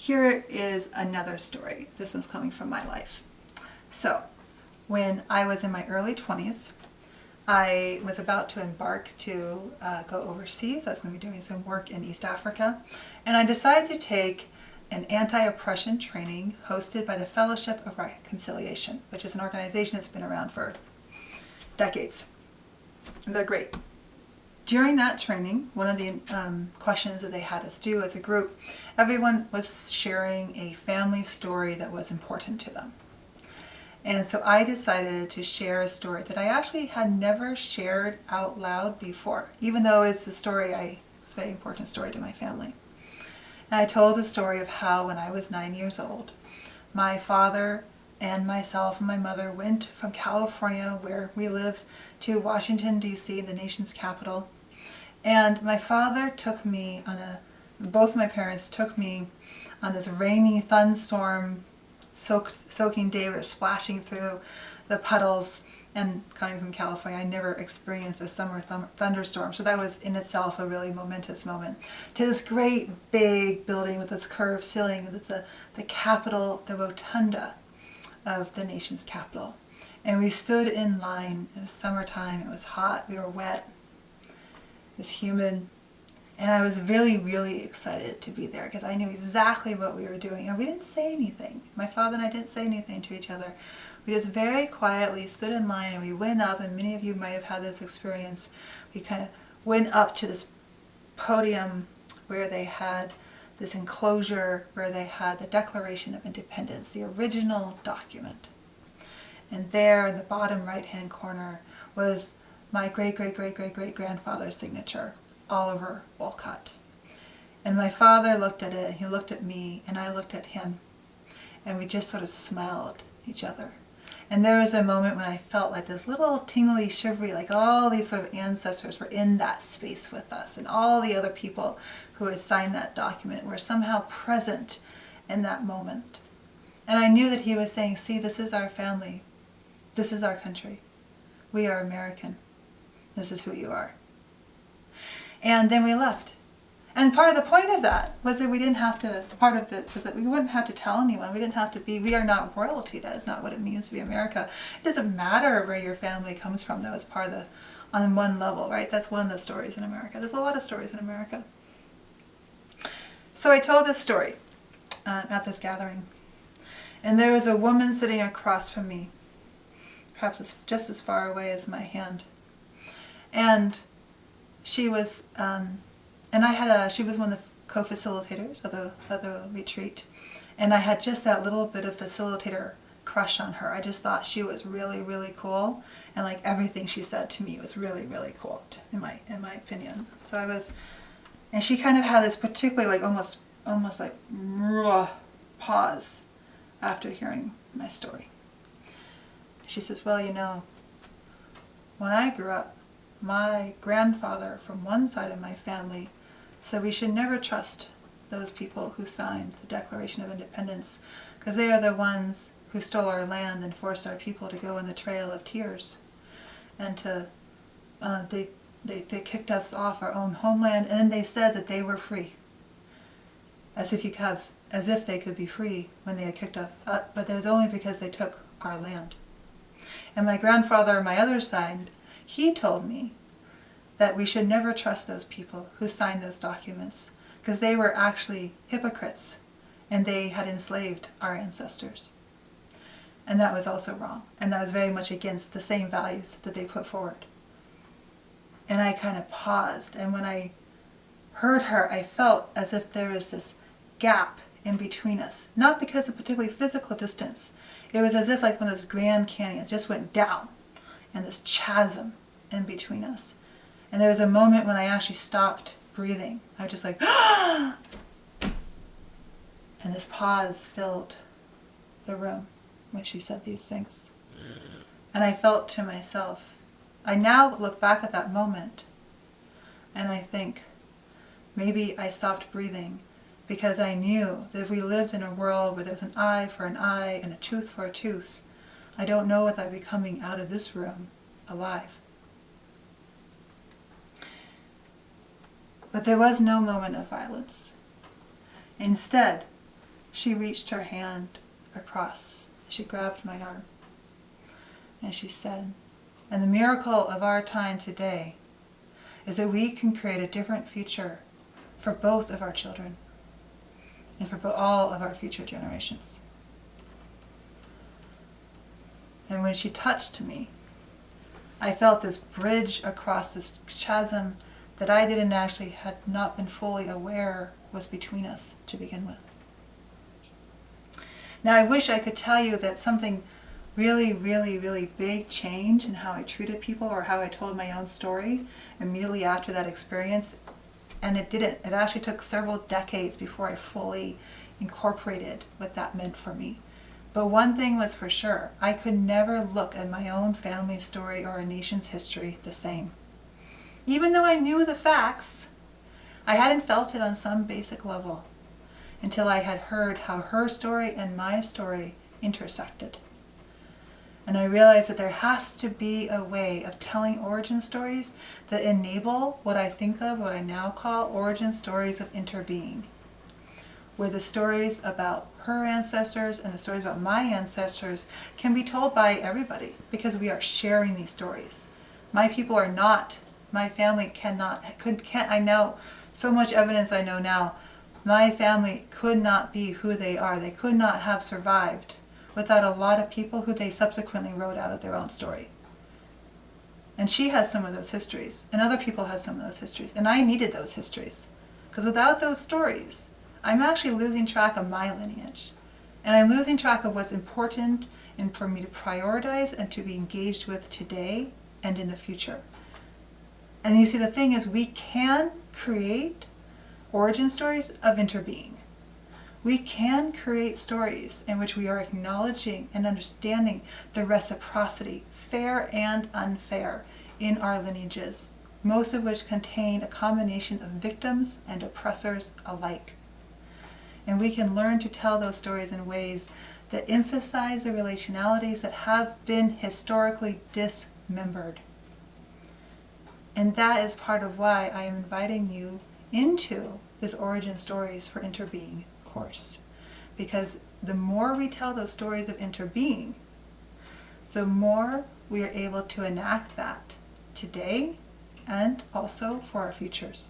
here is another story. This one's coming from my life. So, when I was in my early 20s, I was about to embark to go overseas. I was going to be doing some work in East Africa. And I decided to take an anti-oppression training hosted by the Fellowship of Reconciliation, which is an organization that's been around for decades. They're great. During that training, one of the questions that they had us do as a group, everyone was sharing a family story that was important to them. And so I decided to share a story that I actually had never shared out loud before, even though it's a story it's a very important story to my family. And I told the story of how when I was 9 years old, my father and myself and my mother went from California, where we live, to Washington, D.C., the nation's capital. And my father took me both my parents took me on this rainy thunderstorm soaking day. We were splashing through the puddles, and coming from California, I never experienced a summer thunderstorm, so that was in itself a really momentous moment. To this great big building with this curved ceiling, it's the Capitol, the rotunda of the nation's capital. And we stood in line. It was summertime, it was hot, we were wet, it was humid, and I was really, really excited to be there because I knew exactly what we were doing. And we didn't say anything. My father and I didn't say anything to each other. We just very quietly stood in line, and we went up, and many of you might have had this experience. We kind of went up to this podium where they had this enclosure, where they had the Declaration of Independence, the original document. And there in the bottom right-hand corner was my great-great-great-great-great-grandfather's signature, Oliver Wolcott. And my father looked at it, and he looked at me, and I looked at him, and we just sort of smiled at each other. And there was a moment when I felt like this little tingly, shivery, like all these sort of ancestors were in that space with us, and all the other people who had signed that document were somehow present in that moment. And I knew that he was saying, see, this is our family. This is our country. We are American. This is who you are. And then we left. And part of the point of that was that we didn't have to, part of it was that we wouldn't have to tell anyone. We didn't have to be, we are not royalty. That is not what it means to be America. It doesn't matter where your family comes from. That was part of the, on one level, right? That's one of the stories in America. There's a lot of stories in America. So I told this story at this gathering. And there was a woman sitting across from me, perhaps just as far away as my hand. And she was, she was one of the co-facilitators of the retreat, and I had just that little bit of facilitator crush on her. I just thought she was really, really cool, and like everything she said to me was really, really cool, in my opinion. So I was, and she kind of had this particularly like almost like pause after hearing my story. She says, well, you know, when I grew up, my grandfather from one side of my family said we should never trust those people who signed the Declaration of Independence, because they are the ones who stole our land and forced our people to go on the Trail of Tears, and they kicked us off our own homeland, and then they said that they were free, as if they could be free when they had kicked us, but it was only because they took our land. And my grandfather on my other side, he told me that we should never trust those people who signed those documents, because they were actually hypocrites and they had enslaved our ancestors. And that was also wrong. And that was very much against the same values that they put forward. And I kind of paused, and when I heard her, I felt as if there was this gap in between us. Not because of particularly physical distance. It was as if like one of those Grand Canyons just went down, and this chasm in between us. And there was a moment when I actually stopped breathing. I was just like, and this pause filled the room when she said these things. And I felt to myself, I now look back at that moment, and I think, maybe I stopped breathing because I knew that if we lived in a world where there's an eye for an eye and a tooth for a tooth, I don't know if I'd be coming out of this room alive. But there was no moment of violence. Instead, she reached her hand across. She grabbed my arm. And she said, and the miracle of our time today is that we can create a different future for both of our children and for all of our future generations. And when she touched me, I felt this bridge across this chasm that I didn't actually, had not been fully aware was between us to begin with. Now I wish I could tell you that something really, really, really big change in how I treated people or how I told my own story immediately after that experience, and it didn't. It actually took several decades before I fully incorporated what that meant for me. But one thing was for sure, I could never look at my own family's story or a nation's history the same. Even though I knew the facts, I hadn't felt it on some basic level until I had heard how her story and my story intersected. And I realized that there has to be a way of telling origin stories that enable what I think of, what I now call origin stories of interbeing, where the stories about her ancestors and the stories about my ancestors can be told by everybody because we are sharing these stories. My people are not, my family can't, I know so much evidence I know now, my family could not be who they are. They could not have survived without a lot of people who they subsequently wrote out of their own story. And she has some of those histories, and other people have some of those histories, and I needed those histories. Because without those stories, I'm actually losing track of my lineage. And I'm losing track of what's important and for me to prioritize and to be engaged with today and in the future. And you see, the thing is, we can create origin stories of interbeing. We can create stories in which we are acknowledging and understanding the reciprocity, fair and unfair, in our lineages, most of which contain a combination of victims and oppressors alike. And we can learn to tell those stories in ways that emphasize the relationalities that have been historically dismembered. And that is part of why I am inviting you into this Origin Stories for Interbeing course. Because the more we tell those stories of interbeing, the more we are able to enact that today and also for our futures.